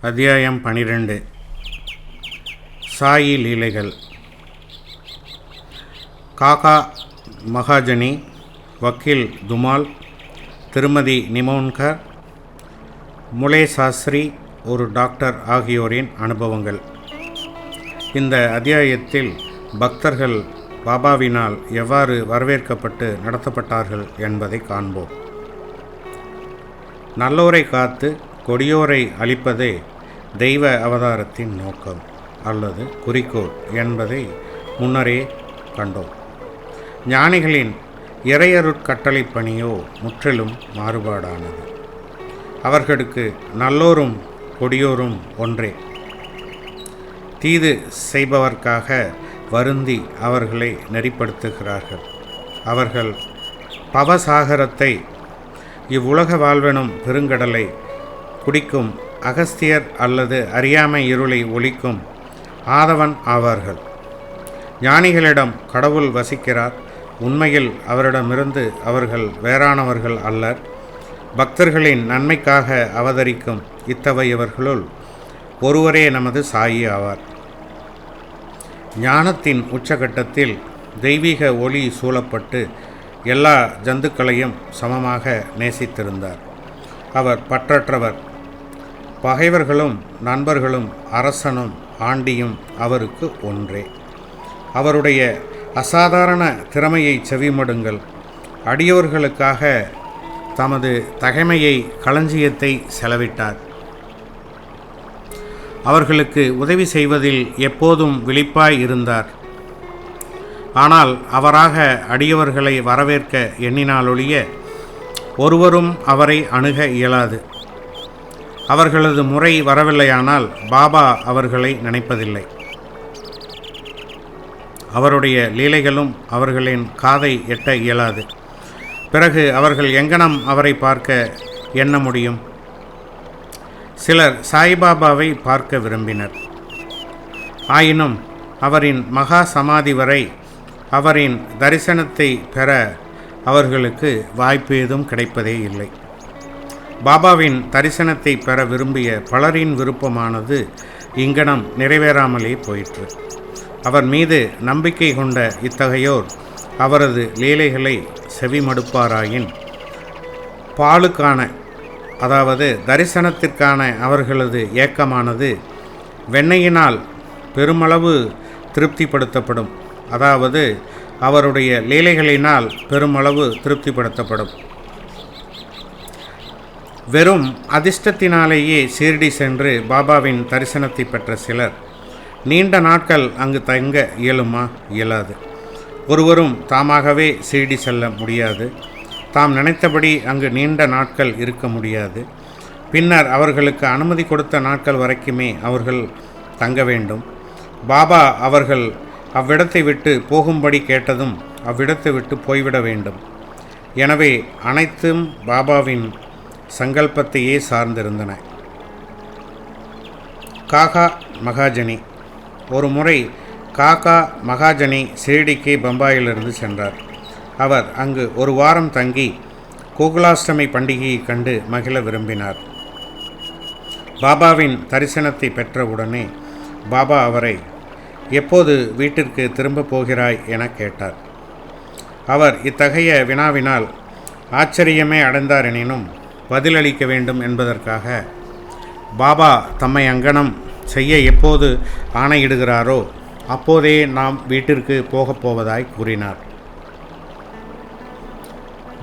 அத்தியாயம் 12. சாயி லீலைகள். காகா மகாஜனி, வக்கீல் துமால், திருமதி நிமோன்கர், முலே சாஸ்திரி, ஒரு டாக்டர் ஆகியோரின் அனுபவங்கள். இந்த அத்தியாயத்தில் பக்தர்கள் பாபாவினால் எவ்வாறு வரவேற்கப்பட்டு நடத்தப்பட்டார்கள் என்பதை காண்போம். நல்லோரை காத்து கொடியோரை அழிப்பதே தெய்வ அவதாரத்தின் நோக்கம் அல்லது குறிக்கோள் என்பதை முன்னரே கண்டோம். ஞானிகளின் இறையருட்கட்டளை பணியோ முற்றிலும் மாறுபாடானது. அவர்களுக்கு நல்லோரும் கொடியோரும் ஒன்றே. தீது செய்பவர்க்காக வருந்தி அவர்களை நெறிப்படுத்துகிறார்கள். அவர்கள் பவசாகரத்தை, இவ்வுலக வாழ்வெனும் பெருங்கடலை குடிக்கும் அகஸ்தியர் அல்லது அறியாமை இருளை ஒழிக்கும் ஆதவன் ஆவார்கள். ஞானிகளிடம் கடவுள் வசிக்கிறார். உண்மையில் அவரிடமிருந்து அவர்கள் வேறானவர்கள் அல்லர். பக்தர்களின் நன்மைக்காக அவதரிக்கும் இத்தகையவர்களுள் ஒருவரே நமது சாயி ஆவார். ஞானத்தின் உச்சகட்டத்தில் தெய்வீக ஒளி சூழப்பட்டு எல்லா ஜந்துக்களையும் சமமாக நேசித்திருந்தார். அவர் பற்றற்றவர். பகைவர்களும் நண்பர்களும் அரசனும் ஆண்டியும் அவருக்கு ஒன்றே. அவருடைய அசாதாரண திறமையை செவிமடுங்கள். அடியோர்களுக்காக தமது தகைமையை களஞ்சியத்தை செலவிட்டார். அவர்களுக்கு உதவி செய்வதில் எப்போதும் விழிப்பாய் இருந்தார். ஆனால் அவராக அடியவர்களை வரவேற்க எண்ணினாலொழிய ஒருவரும் அவரை அணுக இயலாது. அவர்களது முறை வரவில்லையானால் பாபா அவர்களை நினைப்பதில்லை. அவருடைய லீலைகளும் அவர்களின் காதை எட்ட இயலாது. பிறகு அவர்கள் எங்கனம் அவரை பார்க்க எண்ண முடியும்? சிலர் சாய்பாபாவை பார்க்க விரும்பினர். ஆயினும் அவரின் மகா சமாதி வரை அவரின் தரிசனத்தை பெற அவர்களுக்கு வாய்ப்பு ஏதும் கிடைப்பதே இல்லை. பாபாவின் தரிசனத்தை பெற விரும்பிய பலரின் விருப்பமானது இங்கனம் நிறைவேறாமலே போயிற்று. அவர் மீது நம்பிக்கை கொண்ட இத்தகையோர் அவரது லீலைகளை செவிமடுப்பாராயின் பாலுக்கான, அதாவது தரிசனத்திற்கான அவர்களது ஏக்கமானது வெண்ணையினால் பெருமளவு திருப்திப்படுத்தப்படும். அதாவது அவருடைய லீலைகளினால் பெருமளவு திருப்திப்படுத்தப்படும். வெறும் அதிர்ஷ்டத்தினாலேயே ஷீர்டி சென்று பாபாவின் தரிசனத்தை பெற்ற சிலர் நீண்ட நாட்கள் அங்கு தங்க இயலுமா? இயலாது. ஒருவரும் தாமாகவே ஷீர்டி செல்ல முடியாது. தாம் நினைத்தபடி அங்கு நீண்ட நாட்கள் இருக்க முடியாது. பின்னர் அவர்களுக்கு அனுமதி கொடுத்த நாட்கள் வரைக்குமே அவர்கள் தங்க வேண்டும். பாபா அவர்கள் அவ்விடத்தை விட்டு போகும்படி கேட்டதும் அவ்விடத்தை விட்டு போய்விட வேண்டும். எனவே அனைத்தும் பாபாவின் சங்கல்பத்தையே சார்ந்திருந்தன. காகா மகாஜனி. ஒரு முறை காகா மகாஜனி ஷீர்டிக்கு பம்பாயிலிருந்து சென்றார். அவர் அங்கு ஒரு வாரம் தங்கி கோகுலாஷ்டமி பண்டிகையை கண்டு மகிழ விரும்பினார். பாபாவின் தரிசனத்தை பெற்றவுடனே பாபா அவரை எப்போது வீட்டிற்கு திரும்ப போகிறாய் என கேட்டார். அவர் இத்தகைய வினாவினால் ஆச்சரியமே அடைந்தார். எனினும் பதிலளிக்க வேண்டும் என்பதற்காக பாபா தம்மை அங்கனம் செய்ய எப்போது ஆணையிடுகிறாரோ அப்போதே நாம் வீட்டிற்கு போகப் போவதாய் கூறினார்.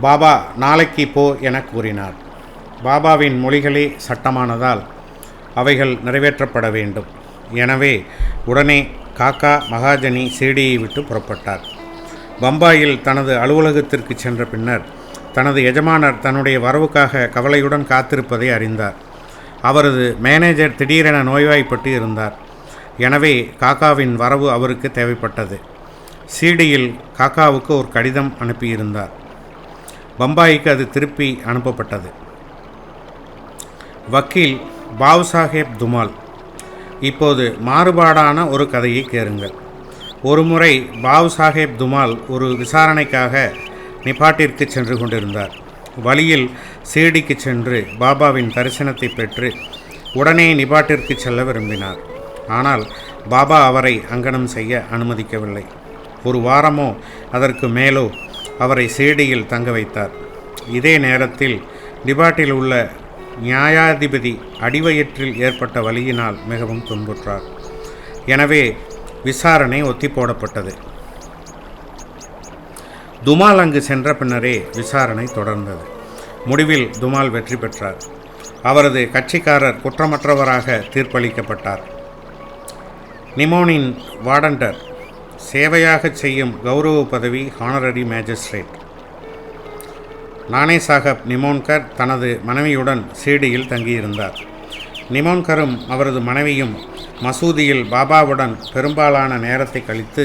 பாபா நாளைக்கு போ என கூறினார். பாபாவின் மொழிகளே சட்டமானதால் அவைகள் நிறைவேற்றப்பட வேண்டும். எனவே உடனே காக்கா மகாஜனி ஷீர்டியை விட்டு புறப்பட்டார். பம்பாயில் தனது அலுவலகத்திற்கு சென்ற பின்னர் தனது எஜமானர் தன்னுடைய வரவுக்காக கவலையுடன் காத்திருப்பதை அறிந்தார். அவரது மேனேஜர் திடீரென நோய்வாய்ப்பட்டு இருந்தார். எனவே காக்காவின் வரவு அவருக்கு தேவைப்பட்டது. ஷீர்டியில் காக்காவுக்கு ஒரு கடிதம் அனுப்பியிருந்தார். பம்பாய்க்கு அது திருப்பி அனுப்பப்பட்டது. வக்கீல் பாவ்சாஹேப் துமால். இப்போது மாறுபாடான ஒரு கதையை கேளுங்கள். ஒருமுறை பாவ்சாஹேப் துமால் ஒரு விசாரணைக்காக நிபாட்டிற்கு சென்று கொண்டிருந்தார். வழியில் ஷீர்டிக்கு சென்று பாபாவின் தரிசனத்தை பெற்று உடனே நிபாட்டிற்கு செல்ல விரும்பினார். ஆனால் பாபா அவரை அங்கனம் செய்ய அனுமதிக்கவில்லை. ஒரு வாரமோ அதற்கு மேலோ அவரை ஷிரடியில் தங்க வைத்தார். இதே நேரத்தில் நிபாட்டில் உள்ள நியாயாதிபதி அடிவயிற்றில் ஏற்பட்ட வலியினால் மிகவும் துன்புற்றார். எனவே விசாரணை ஒத்தி போடப்பட்டது. துமால் அங்கு சென்ற பின்னரே விசாரணை தொடர்ந்தது. முடிவில் துமால் வெற்றி பெற்றார். அவரது கட்சிக்காரர் குற்றமற்றவராக தீர்ப்பளிக்கப்பட்டார். நிமோனின் வார்டன்டர் சேவையாக செய்யும் கௌரவ பதவி ஹானரரி மேஜிஸ்ட்ரேட். நானே சாஹப் நிமோன்கர் தனது மனைவியுடன் ஷிரடியில் தங்கியிருந்தார். நிமோன்கரும் அவரது மனைவியும் மசூதியில் பாபாவுடன் பெரும்பாலான நேரத்தை கழித்து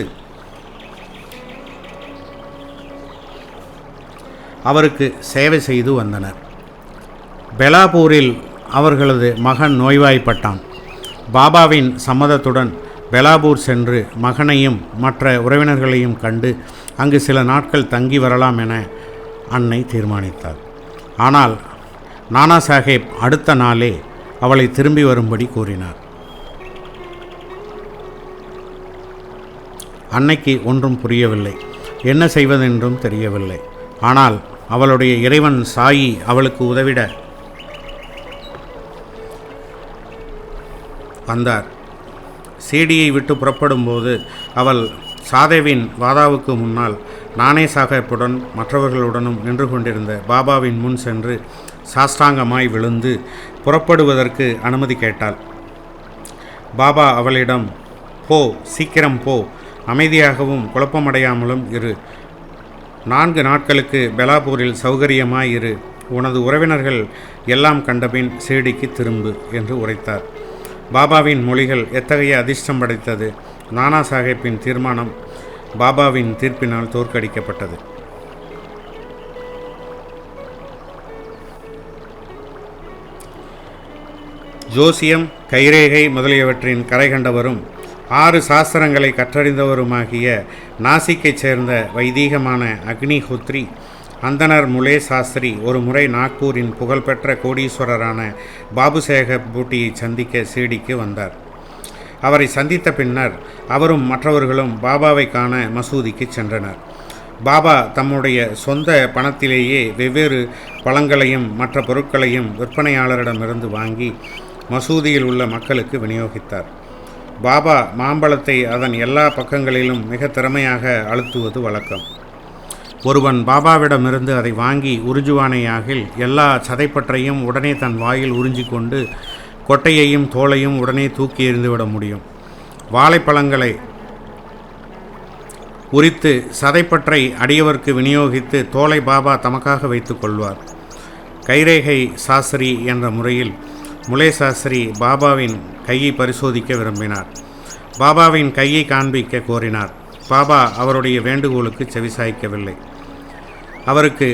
அவருக்கு சேவை செய்து வந்தனர். பெலாபூரில் அவர்களது மகன் நோய்வாய்ப்பட்டான். பாபாவின் சம்மதத்துடன் பெலாபூர் சென்று மகனையும் மற்ற உறவினர்களையும் கண்டு அங்கு சில நாட்கள் தங்கி வரலாம் என அன்னை தீர்மானித்தார். ஆனால் நானா சாஹேப் அடுத்த நாளே அவளை திரும்பி வரும்படி கூறினார். அன்னைக்கு ஒன்றும் புரியவில்லை, என்ன செய்வதென்றும் தெரியவில்லை. ஆனால் அவளுடைய இறைவன் சாயி அவளுக்கு உதவிட வந்தார். சீடியை விட்டு புறப்படும்போது அவள் சாதேவின் வாதாவுக்கு முன்னால் நானே சாஹேப்புடன் மற்றவர்களுடனும் நின்று கொண்டிருந்த பாபாவின் முன் சென்று சாஷ்டாங்கமாய் விழுந்து புறப்படுவதற்கு அனுமதி கேட்டாள். பாபா அவளிடம், போ, சீக்கிரம் போ, அமைதியாகவும் குழப்பமடையாமலும் இரு. 4 நாட்களுக்கு பெலாபூரில் சௌகரியமாய் இரு. உனது உறவினர்கள் எல்லாம் கண்டபின் ஷிரடிக்கு திரும்பு என்று உரைத்தார். பாபாவின் மொழிகள் எத்தகைய அதிர்ஷ்டம் படைத்தது. நானா சாஹேப்பின் தீர்மானம் பாபாவின் தீர்ப்பினால் தோற்கடிக்கப்பட்டது. ஜோசியம், கைரேகை முதலியவற்றின் கரை கண்டவரும் 6 சாஸ்திரங்களை கற்றறிந்தவருமாகிய நாசிக்கைச் சேர்ந்த வைதீகமான அக்னிஹோத்ரி அந்தனர் முலே சாஸ்திரி ஒரு முறை நாக்பூரின் புகழ்பெற்ற கோடீஸ்வரரான பாபுசேகர் பூட்டியை சந்திக்க ஷிரடிக்கு வந்தார். அவரை சந்தித்த பின்னர் அவரும் மற்றவர்களும் பாபாவை காண மசூதிக்கு சென்றனர். பாபா தம்முடைய சொந்த பணத்திலேயே வெவ்வேறு பழங்களையும் மற்ற பொருட்களையும் விற்பனையாளரிடமிருந்து வாங்கி மசூதியில் உள்ள மக்களுக்கு விநியோகித்தார். பாபா மாம்பழத்தை அதன் எல்லா பக்கங்களிலும் மிக திறமையாக அழுத்துவது வழக்கம். ஒருவன் பாபாவிடமிருந்து அதை வாங்கி உறிஞ்சுவானேயாகில் எல்லா சதைப்பற்றையும் உடனே தன் வாயில் உறிஞ்சிக்கொண்டு கொட்டையையும் தோலையும் உடனே தூக்கி எறிந்துவிட முடியும். வாழைப்பழங்களை உரித்து சதைப்பற்றை அடியவர்க்கு விநியோகித்து தோலை பாபா தமக்காக வைத்து கொள்வார். கைரேகை சாஸ்திரி என்ற முறையில் முலே சாஸ்திரி பாபாவின் கையை பரிசோதிக்க விரும்பினார். பாபாவின் கையை காண்பிக்க கோரினார். பாபா அவருடைய வேண்டுகோளுக்கு செவிசாய்க்கவில்லை. அவருக்கு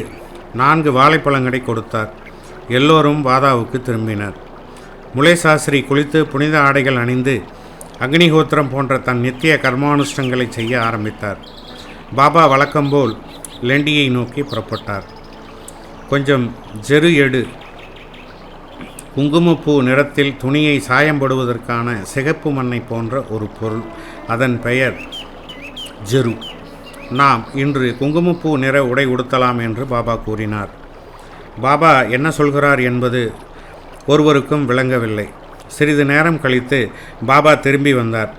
4 வாழைப்பழங்களை கொடுத்தார். எல்லோரும் வாதாவுக்கு திரும்பினர். முலே சாஸ்திரி குளித்து புனித ஆடைகள் அணிந்து அக்னிஹோத்திரம் போன்ற தன் நித்திய கர்மானுஷ்டங்களை செய்ய ஆரம்பித்தார். பாபா வழக்கம்போல் லெண்டியை நோக்கி புறப்பட்டார். கொஞ்சம் ஜெரு எடு. குங்குமப்பூ நிறத்தில் துணியை சாயம்படுவதற்கான சிகப்பு மண்ணை போன்ற ஒரு பொருள். அதன் பெயர் ஜெரு. நாம் இன்று குங்குமப்பூ நிற உடை உடுத்தலாம் என்று பாபா கூறினார். பாபா என்ன சொல்கிறார் என்பது ஒருவருக்கும் விளங்கவில்லை. சிறிது நேரம் கழித்து பாபா திரும்பி வந்தார்.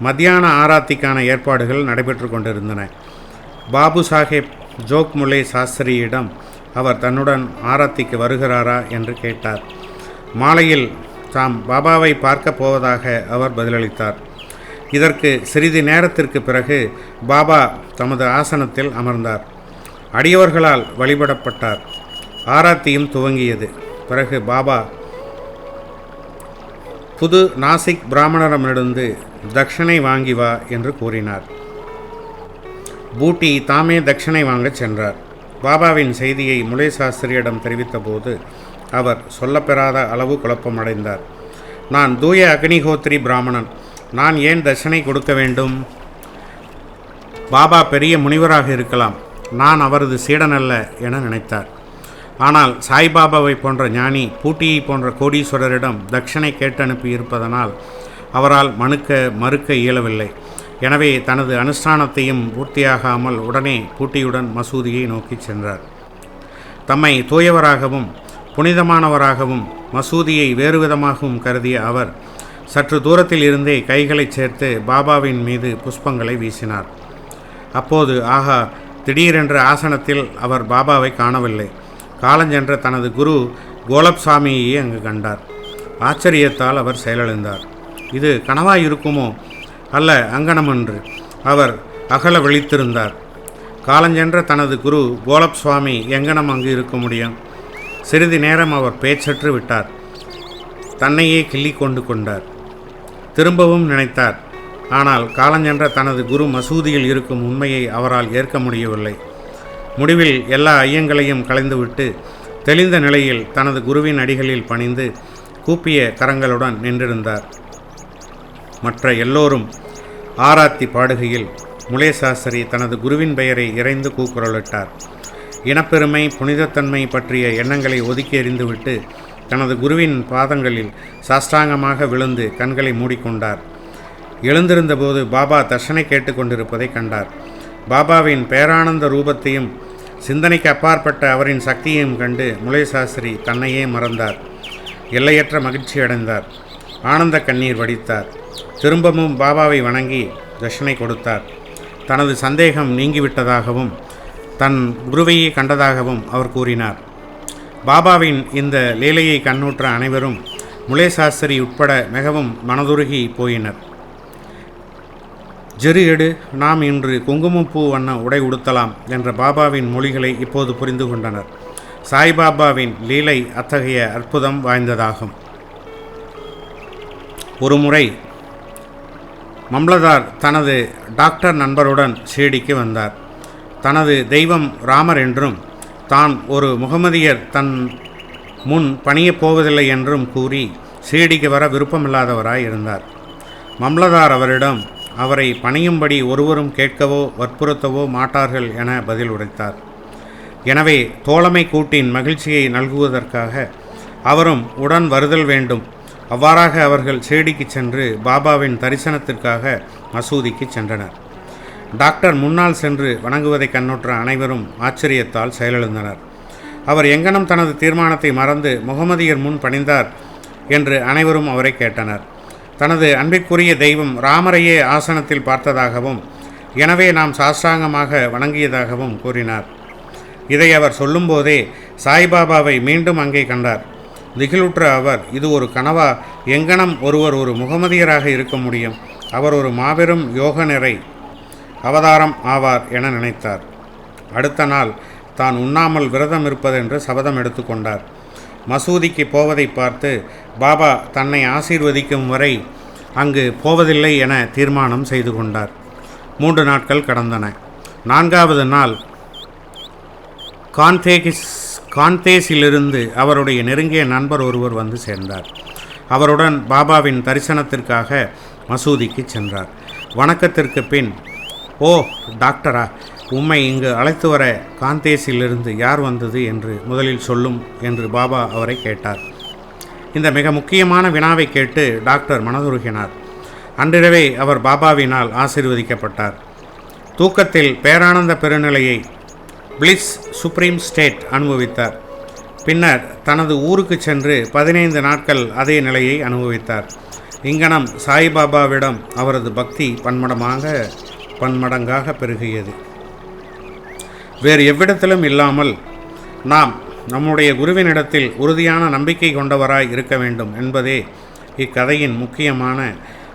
மத்தியான ஆராத்திக்கான ஏற்பாடுகள் நடைபெற்று கொண்டிருந்தன. பாபு சாஹேப் ஜோக் முலே சாஸ்திரியிடம் அவர் தன்னுடன் ஆராத்திக்கு வருகிறாரா என்று கேட்டார். மாலையில் தாம் பாபாவை பார்க்க போவதாக அவர் பதிலளித்தார். இதற்கு சிறிது நேரத்திற்கு பிறகு பாபா தமது ஆசனத்தில் அமர்ந்தார். அடியவர்களால் வழிபடப்பட்டார். ஆராத்தியும் துவங்கியது. பிறகு பாபா புது நாசிக் பிராமணரிடமிருந்து தட்சணை வாங்கி வா என்று கூறினார். பூட்டி தாமே தட்சணை வாங்கச் சென்றார். பாபாவின் செய்தியை முலே சாஸ்திரியிடம் தெரிவித்த போது அவர் சொல்லப்பெறாத அளவு குழப்பமடைந்தார். நான் தூய அக்னிஹோத்ரி பிராமணன், நான் ஏன் தட்சணை கொடுக்க வேண்டும்? பாபா பெரிய முனிவராக இருக்கலாம், நான் அவரது சீடனல்ல என நினைத்தார். ஆனால் சாய்பாபாவை போன்ற ஞானி பூட்டியை போன்ற கோடீஸ்வரரிடம் தட்சணை கேட்டனுப்பி இருப்பதனால் அவரால் மறுக்க இயலவில்லை. எனவே தனது அனுஷ்டானத்தையும் பூர்த்தியாகாமல் உடனே பூட்டியுடன் மசூதியை நோக்கி சென்றார். தம்மை தூயவராகவும் புனிதமானவராகவும் மசூதியை வேறு விதமாகவும் கருதிய அவர் சற்று தூரத்தில் இருந்தே கைகளை சேர்த்து பாபாவின் மீது புஷ்பங்களை வீசினார். அப்போது ஆகா, திடீரென்ற ஆசனத்தில் அவர் பாபாவை காணவில்லை. காலஞ்சென்ற தனது குரு கோலப்சாமியையே அங்கு கண்டார். ஆச்சரியத்தால் அவர் செயலிழந்தார். இது கனவாயிருக்குமோ அல்ல அங்கனமென்று அவர் அகல விழித்திருந்தார். காலஞ்சென்ற தனது குரு கோலப் சுவாமி எங்கனம் அங்கு இருக்க முடியும்? சிறிது நேரம் அவர் பேச்சற்று விட்டார். தன்னையே கிள்ளி கொண்டார். திரும்பவும் நினைத்தார். ஆனால் காலஞ்சென்ற தனது குரு மசூதியில் இருக்கும் உண்மையை அவரால் ஏற்க முடியவில்லை. முடிவில் எல்லா ஐயங்களையும் களைந்துவிட்டு தெளிந்த நிலையில் தனது குருவின் அடிகளில் பணிந்து கூப்பிய கரங்களுடன் நின்றிருந்தார். மற்ற எல்லோரும் ஆராத்தி பாடுகையில் முலேசாஸ்திரி தனது குருவின் பெயரை இறைந்து கூக்குரலிட்டார். இனப்பெருமை, புனிதத்தன்மை பற்றிய எண்ணங்களை ஒதுக்கி எறிந்துவிட்டு தனது குருவின் பாதங்களில் சாஷ்டாங்கமாக விழுந்து கண்களை மூடிக்கொண்டார். எழுந்திருந்தபோது பாபா தர்ஷனை கேட்டுக்கொண்டிருப்பதை கண்டார். பாபாவின் பேரானந்த ரூபத்தையும் சிந்தனைக்கு அப்பாற்பட்ட அவரின் சக்தியையும் கண்டு முலேசாஸ்திரி தன்னையே மறந்தார். எல்லையற்ற மகிழ்ச்சி அடைந்தார். ஆனந்த கண்ணீர் வடித்தார். திரும்பவும் பாபாவை வணங்கி தர்ஷனை கொடுத்தார். தனது சந்தேகம் நீங்கிவிட்டதாகவும் தன் குருவையை கண்டதாகவும் அவர் கூறினார். பாபாவின் இந்த லீலையை கண்ணுற்ற அனைவரும் முலேசாஸ்திரி உட்பட மிகவும் மனதுருகி போயினர். ஜெரு எடு, நாம் இன்று குங்குமப்பூ வண்ண உடை உடுத்தலாம் என்ற பாபாவின் மொழிகளை இப்போது புரிந்து கொண்டனர். சாய்பாபாவின் லீலை அத்தகைய அற்புதம் வாய்ந்ததாகும். ஒருமுறை மம்லதார் தனது டாக்டர் நண்பருடன் ஷீரடிக்கு வந்தார். தனது தெய்வம் ராமர் என்றும் தான் ஒரு முகமதியர் தன் முன் பணியப் போவதில்லை என்றும் கூறி ஷீரடிக்கு வர விருப்பமில்லாதவராய் இருந்தார். மம்லதார் அவரிடம் அவரை பணியும்படி ஒருவரும் கேட்கவோ வற்புறுத்தவோ மாட்டார்கள் என பதில் உரைத்தார். எனவே தோழமை கூட்டின் மகிழ்ச்சியை நல்குவதற்காக அவரும் உடன் வருதல் வேண்டும். அவ்வாறாக அவர்கள் ஷீரடிக்கு சென்று பாபாவின் தரிசனத்திற்காக மசூதிக்கு சென்றனர். டாக்டர் முன்னால் சென்று வணங்குவதை கண்ணுற்ற அனைவரும் ஆச்சரியத்தால் செயலிழந்தனர். அவர் எங்கனம் தனது தீர்மானத்தை மறந்து முகமதியர் முன் பணிந்தார் என்று அனைவரும் அவரை கேட்டனர். தனது அன்பிற்குரிய தெய்வம் ராமரையே ஆசனத்தில் பார்த்ததாகவும் எனவே நாம் சாஷ்டாங்கமாக வணங்கியதாகவும் கூறினார். இதை அவர் சொல்லும்போதே சாய்பாபாவை மீண்டும் அங்கே கண்டார். திகிலுற்ற அவர், இது ஒரு கனவா? எங்கனம் ஒருவர் ஒரு முகமதியராக இருக்க முடியும்? அவர் ஒரு மாபெரும் யோக நிறை அவதாரம் ஆவார் என நினைத்தார். அடுத்த நாள் தான் உண்ணாமல் விரதம் இருப்பதென்று சபதம் எடுத்துக்கொண்டார். மசூதிக்கு போவதை பார்த்து பாபா தன்னை ஆசீர்வதிக்கும் வரை அங்கு போவதில்லை என தீர்மானம் செய்து கொண்டார். 3 நாட்கள் கடந்தன. 4வது நாள் காந்தேஸிலிருந்து அவருடைய நெருங்கிய நண்பர் ஒருவர் வந்து சேர்ந்தார். அவருடன் பாபாவின் தரிசனத்திற்காக மசூதிக்கு சென்றார். வணக்கத்திற்கு பின், ஓ டாக்டரா, உம்மை இங்கு அழைத்து வர காந்தேஸிலிருந்து யார் வந்தது என்று முதலில் சொல்லும் என்று பாபா அவரை கேட்டார். இந்த மிக முக்கியமான வினாவை கேட்டு டாக்டர் மனதுருகினார். அன்றிரவே அவர் பாபாவினால் ஆசீர்வதிக்கப்பட்டார். தூக்கத்தில் பேரானந்த பெருநிலையை பிளிஸ் சுப்ரீம் ஸ்டேட் அனுபவித்தார். பின்னர் தனது ஊருக்கு சென்று 15 நாட்கள் அதே நிலையை அனுபவித்தார். இங்கனம் சாய்பாபாவிடம் அவரது பக்தி பன்மடங்காக பெருகியது. வேறு எவ்விடத்திலும் இல்லாமல் நாம் நம்முடைய குருவினிடத்தில் உறுதியான நம்பிக்கை கொண்டவராய் இருக்க வேண்டும் என்பதே இக்கதையின் முக்கியமான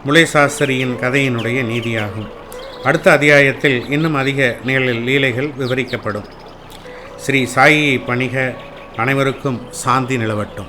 முலேசாஸ்திரியின் கதையினுடைய நீதியாகும். அடுத்த அத்தியாயத்தில் இன்னும் அதிக லீலைகள் விவரிக்கப்படும். ஸ்ரீ சாயியை பணிக. அனைவருக்கும் சாந்தி நிலவட்டும்.